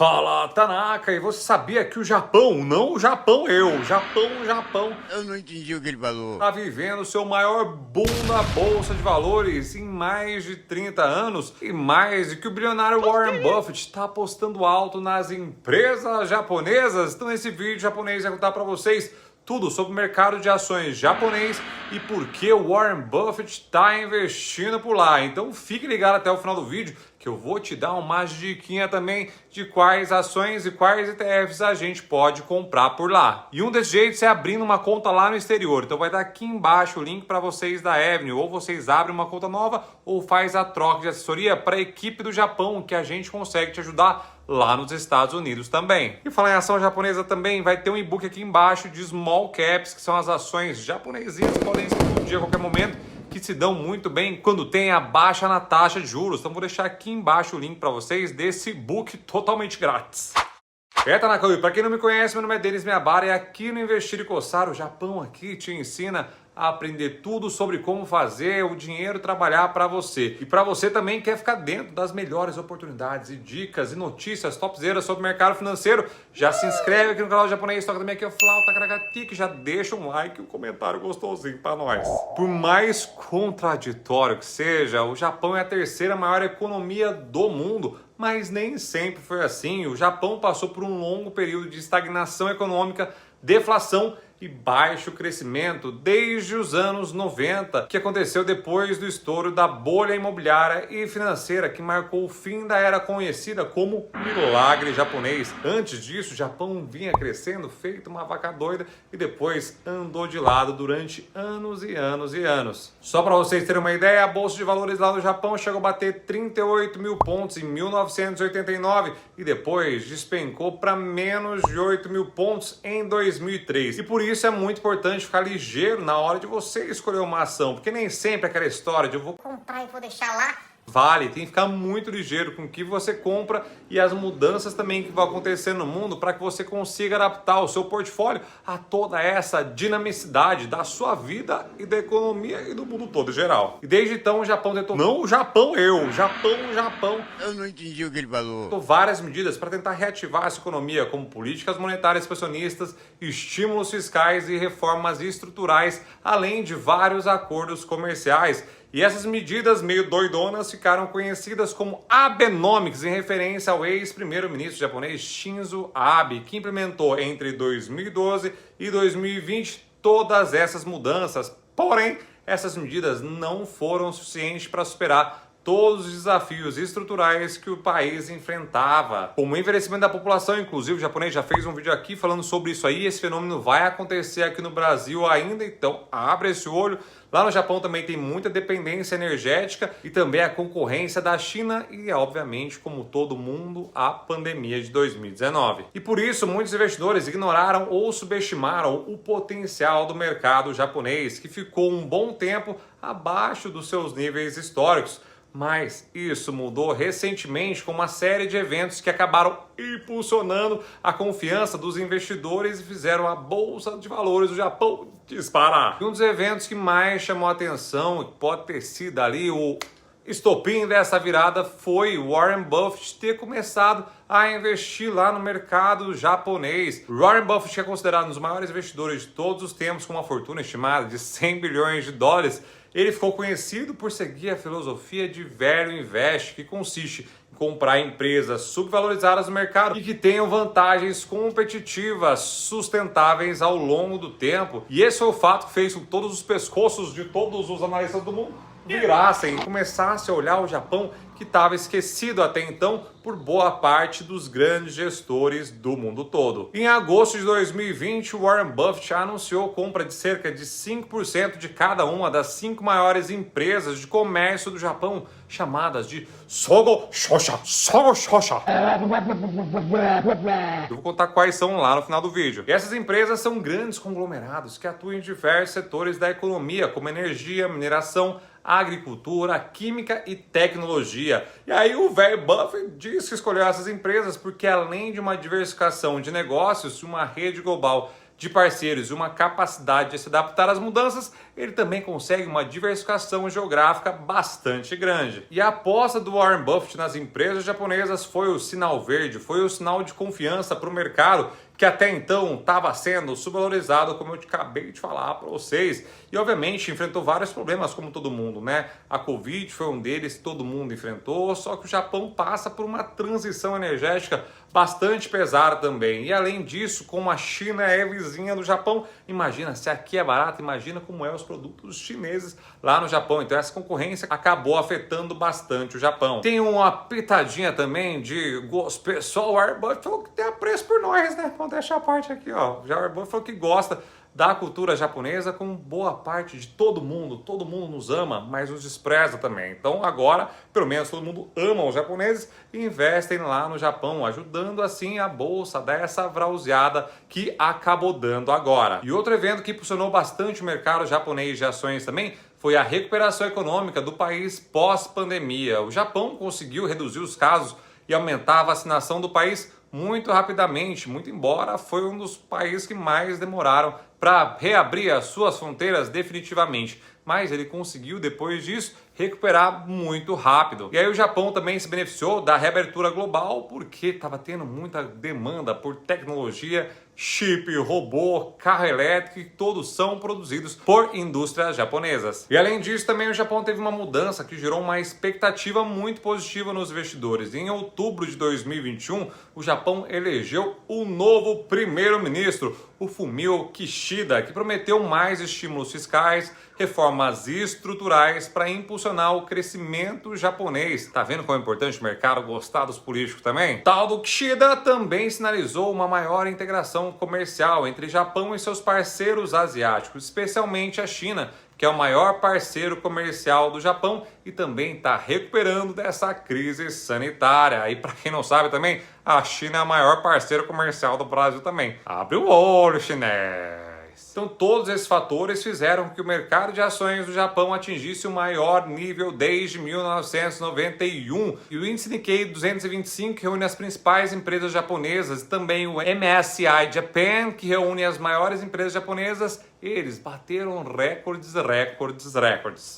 Fala, Tanaka, e você sabia que o Japão, não o Japão Japão, Eu não entendi o que ele falou. tá vivendo o seu maior boom na Bolsa de Valores em mais de 30 anos e mais de que o bilionário Warren Buffett está apostando alto nas empresas japonesas? Então nesse vídeo japonês vai contar para vocês tudo sobre o mercado de ações japonês e por que o Warren Buffett está investindo por lá. Então fique ligado até o final do vídeo que eu vou te dar uma diquinha também de quais ações e quais ETFs a gente pode comprar por lá. E um desses jeitos é abrindo uma conta lá no exterior. Então vai dar aqui embaixo o link para vocês da Avenue. Ou vocês abrem uma conta nova ou faz a troca de assessoria para a equipe do Japão, que a gente consegue te ajudar lá nos Estados Unidos também. E falar em ação japonesa também, vai ter um e-book aqui embaixo de Small Caps, que são as ações japonesinhas, podem explodir a qualquer momento, que se dão muito bem quando tem a baixa na taxa de juros. Então vou deixar aqui embaixo o link para vocês desse book totalmente grátis. Tanaka, para quem não me conhece, meu nome é Denis Miyabara e aqui no Investir e Coçar, o Japão aqui te ensina a aprender tudo sobre como fazer o dinheiro trabalhar para você. E para você também quer ficar dentro das melhores oportunidades e dicas e notícias topzeiras sobre o mercado financeiro, já se inscreve aqui no canal japonês, toca também aqui o flauta caragatica, já deixa um like e um comentário gostosinho para nós. Por mais contraditório que seja, o Japão é a terceira maior economia do mundo, mas nem sempre foi assim. O Japão passou por um longo período de estagnação econômica, deflação e baixo crescimento desde os anos 90, que aconteceu depois do estouro da bolha imobiliária e financeira que marcou o fim da era conhecida como milagre japonês. Antes disso, o Japão vinha crescendo feito uma vaca doida e depois andou de lado durante anos e anos e anos. Só para vocês terem uma ideia, a Bolsa de Valores lá no Japão chegou a bater 38 mil pontos em 1989 e depois despencou para menos de 8 mil pontos em 2003. E por isso é muito importante ficar ligeiro na hora de você escolher uma ação, porque nem sempre aquela história de eu vou comprar e vou deixar lá. Vale, tem que ficar muito ligeiro com o que você compra e as mudanças também que vão acontecer no mundo para que você consiga adaptar o seu portfólio a toda essa dinamicidade da sua vida e da economia e do mundo todo em geral. E desde então o Japão tentou, não o Japão, Japão. Eu não entendi o que ele falou. Tentou várias medidas para tentar reativar essa economia, como políticas monetárias expansionistas, estímulos fiscais e reformas estruturais, além de vários acordos comerciais. E essas medidas meio doidonas ficaram conhecidas como Abenomics, em referência ao ex-primeiro-ministro japonês Shinzo Abe, que implementou entre 2012 e 2020 todas essas mudanças. Porém, essas medidas não foram suficientes para superar todos os desafios estruturais que o país enfrentava. Como o envelhecimento da população, inclusive o japonês já fez um vídeo aqui falando sobre isso aí, esse fenômeno vai acontecer aqui no Brasil ainda, então abre esse olho. Lá no Japão também tem muita dependência energética e também a concorrência da China e, obviamente, como todo mundo, a pandemia de 2019. E por isso, muitos investidores ignoraram ou subestimaram o potencial do mercado japonês, que ficou um bom tempo abaixo dos seus níveis históricos. Mas isso mudou recentemente com uma série de eventos que acabaram impulsionando a confiança dos investidores e fizeram a Bolsa de Valores do Japão disparar. E um dos eventos que mais chamou a atenção, que pode ter sido ali o estopim dessa virada, foi Warren Buffett ter começado a investir lá no mercado japonês. Warren Buffett é considerado um dos maiores investidores de todos os tempos, com uma fortuna estimada de 100 bilhões de dólares. Ele ficou conhecido por seguir a filosofia de Value Invest, que consiste em comprar empresas subvalorizadas no mercado e que tenham vantagens competitivas sustentáveis ao longo do tempo. E esse foi o fato que fez com que todos os pescoços de todos os analistas do mundo virassem e começassem a olhar o Japão, que estava esquecido até então por boa parte dos grandes gestores do mundo todo. Em agosto de 2020, Warren Buffett anunciou a compra de cerca de 5% de cada uma das 5 maiores empresas de comércio do Japão, chamadas de Sogo Shosha. Eu vou contar quais são lá no final do vídeo. E essas empresas são grandes conglomerados que atuam em diversos setores da economia, como energia, mineração, agricultura, química e tecnologia. E aí o velho Buffett diz que escolheu essas empresas porque, além de uma diversificação de negócios e uma rede global de parceiros e uma capacidade de se adaptar às mudanças, ele também consegue uma diversificação geográfica bastante grande. E a aposta do Warren Buffett nas empresas japonesas foi o sinal verde, foi o sinal de confiança para o mercado, que até então estava sendo subvalorizado, como eu acabei de falar para vocês. E obviamente enfrentou vários problemas, como todo mundo, né? A Covid foi um deles, todo mundo enfrentou, só que o Japão passa por uma transição energética bastante pesada também. E além disso, como a China é vizinha do Japão, imagina, se aqui é barato, imagina como é os produtos chineses lá no Japão. Então essa concorrência acabou afetando bastante o Japão. Tem uma pitadinha também de gosto pessoal. O Warren Buffett falou que tem apreço por nós, né? Vamos deixar a parte aqui, ó. Já o Warren Buffett falou que gosta da cultura japonesa, com boa parte de todo mundo nos ama, mas nos despreza também. Então agora, pelo menos todo mundo ama os japoneses e investem lá no Japão, ajudando assim a bolsa a dar essa vrauseada que acabou dando agora. E outro evento que impulsionou bastante o mercado japonês de ações também foi a recuperação econômica do país pós-pandemia. O Japão conseguiu reduzir os casos e aumentar a vacinação do país muito rapidamente, muito embora foi um dos países que mais demoraram para reabrir as suas fronteiras definitivamente. Mas ele conseguiu, depois disso, recuperar muito rápido. E aí o Japão também se beneficiou da reabertura global porque estava tendo muita demanda por tecnologia, chip, robô, carro elétrico, que todos são produzidos por indústrias japonesas. E além disso, também o Japão teve uma mudança que gerou uma expectativa muito positiva nos investidores. Em outubro de 2021, o Japão elegeu o novo primeiro-ministro, o Fumio Kishida, que prometeu mais estímulos fiscais, reformas estruturais para impulsionar o crescimento japonês. Tá vendo como é importante o mercado gostar dos políticos também? Tal do Kishida também sinalizou uma maior integração comercial entre Japão e seus parceiros asiáticos, especialmente a China, que é o maior parceiro comercial do Japão e também está recuperando dessa crise sanitária. E para quem não sabe também, a China é o maior parceiro comercial do Brasil também. Abre o olho, chinês! Então todos esses fatores fizeram com que o mercado de ações do Japão atingisse o maior nível desde 1991. E o índice Nikkei 225, que reúne as principais empresas japonesas, e também o MSCI Japan, que reúne as maiores empresas japonesas, eles bateram recordes.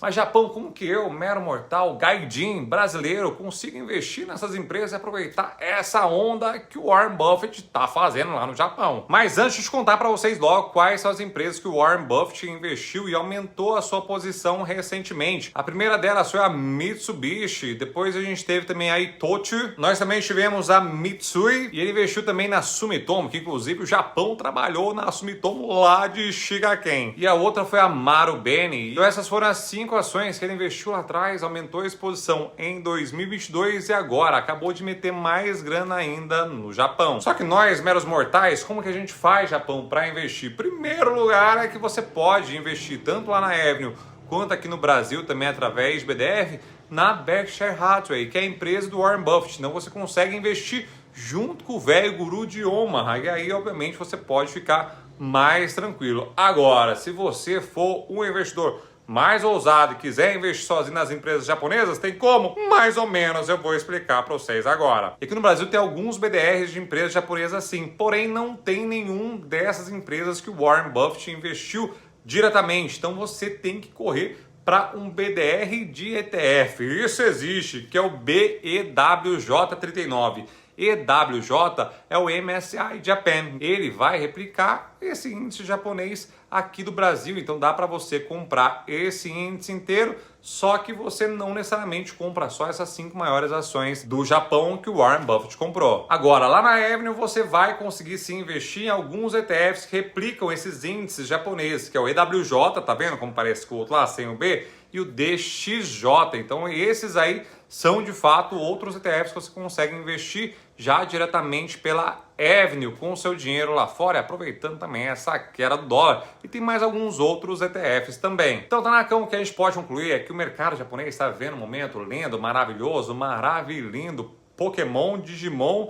Mas Japão, como que eu, mero mortal, gaijin, brasileiro, consigo investir nessas empresas e aproveitar essa onda que o Warren Buffett está fazendo lá no Japão? Mas antes de contar para vocês logo quais são as empresas que o Warren Buffett investiu e aumentou a sua posição recentemente. A primeira delas foi a Mitsubishi, depois a gente teve também a Itochu, nós também tivemos a Mitsui e ele investiu também na Sumitomo, que inclusive o Japão trabalhou na Sumitomo lá de Shiga. E a outra foi a Marubeni. Então essas foram as 5 ações que ele investiu lá atrás, aumentou a exposição em 2022 e agora acabou de meter mais grana ainda no Japão. Só que nós, meros mortais, como que a gente faz, Japão, para investir? Primeiro lugar é que você pode investir tanto lá na Avenue quanto aqui no Brasil também através de BDR, na Berkshire Hathaway, que é a empresa do Warren Buffett. Então você consegue investir junto com o velho guru de Omaha e aí obviamente você pode ficar mais tranquilo. Agora, se você for um investidor mais ousado e quiser investir sozinho nas empresas japonesas, tem como? Mais ou menos eu vou explicar para vocês agora. E aqui no Brasil tem alguns BDRs de empresas japonesas sim, porém não tem nenhum dessas empresas que o Warren Buffett investiu diretamente. Então você tem que correr para um BDR de ETF. Isso existe, que é o BEWJ39. EWJ é o MSCI Japan. Ele vai replicar esse índice japonês aqui do Brasil. Então dá para você comprar esse índice inteiro, só que você não necessariamente compra só essas 5 maiores ações do Japão que o Warren Buffett comprou. Agora, lá na Avenue você vai conseguir sim investir em alguns ETFs que replicam esses índices japoneses, que é o EWJ, tá vendo como parece com o outro lá, sem o B? E o DXJ. Então esses aí são de fato outros ETFs que você consegue investir já diretamente pela Avenue com o seu dinheiro lá fora, aproveitando também essa queda do dólar. E tem mais alguns outros ETFs também. Então, Tanakão, o que a gente pode concluir é que o mercado japonês está vivendo um momento lindo, maravilhoso, maravilhindo. Pokémon, Digimon,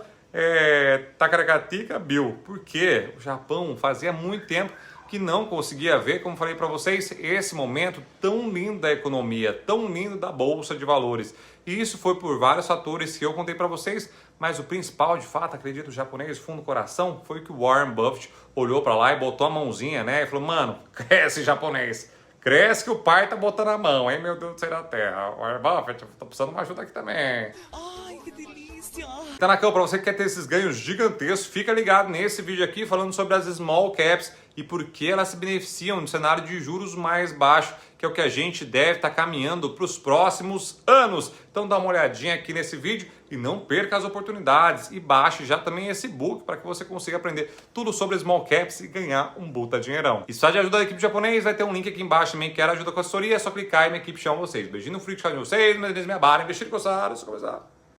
Takaracatica, Bill. Porque o Japão fazia muito tempo que não conseguia ver, como falei para vocês, esse momento tão lindo da economia, tão lindo da Bolsa de Valores. E isso foi por vários fatores que eu contei para vocês, Mas o principal, de fato, acredito, o japonês, fundo do coração, foi que o Warren Buffett olhou para lá e botou a mãozinha, né? E falou, mano, cresce, japonês. Cresce que o pai tá botando a mão, hein, meu Deus do céu da terra. Warren Buffett, tô precisando de uma ajuda aqui também. Ai, que delícia! Tanakão, para você que quer ter esses ganhos gigantescos, fica ligado nesse vídeo aqui falando sobre as small caps e por que elas se beneficiam no cenário de juros mais baixo, que é o que a gente deve estar caminhando para os próximos anos. Então dá uma olhadinha aqui nesse vídeo e não perca as oportunidades e baixe já também esse book para que você consiga aprender tudo sobre small caps e ganhar um puta dinheirão. E só de ajuda da equipe japonês, vai ter um link aqui embaixo também, que era ajuda com a assessoria, é só clicar e minha equipe chama vocês. Beijinho no frio de vocês, minha barra, investir e coçar, deixa eu começar.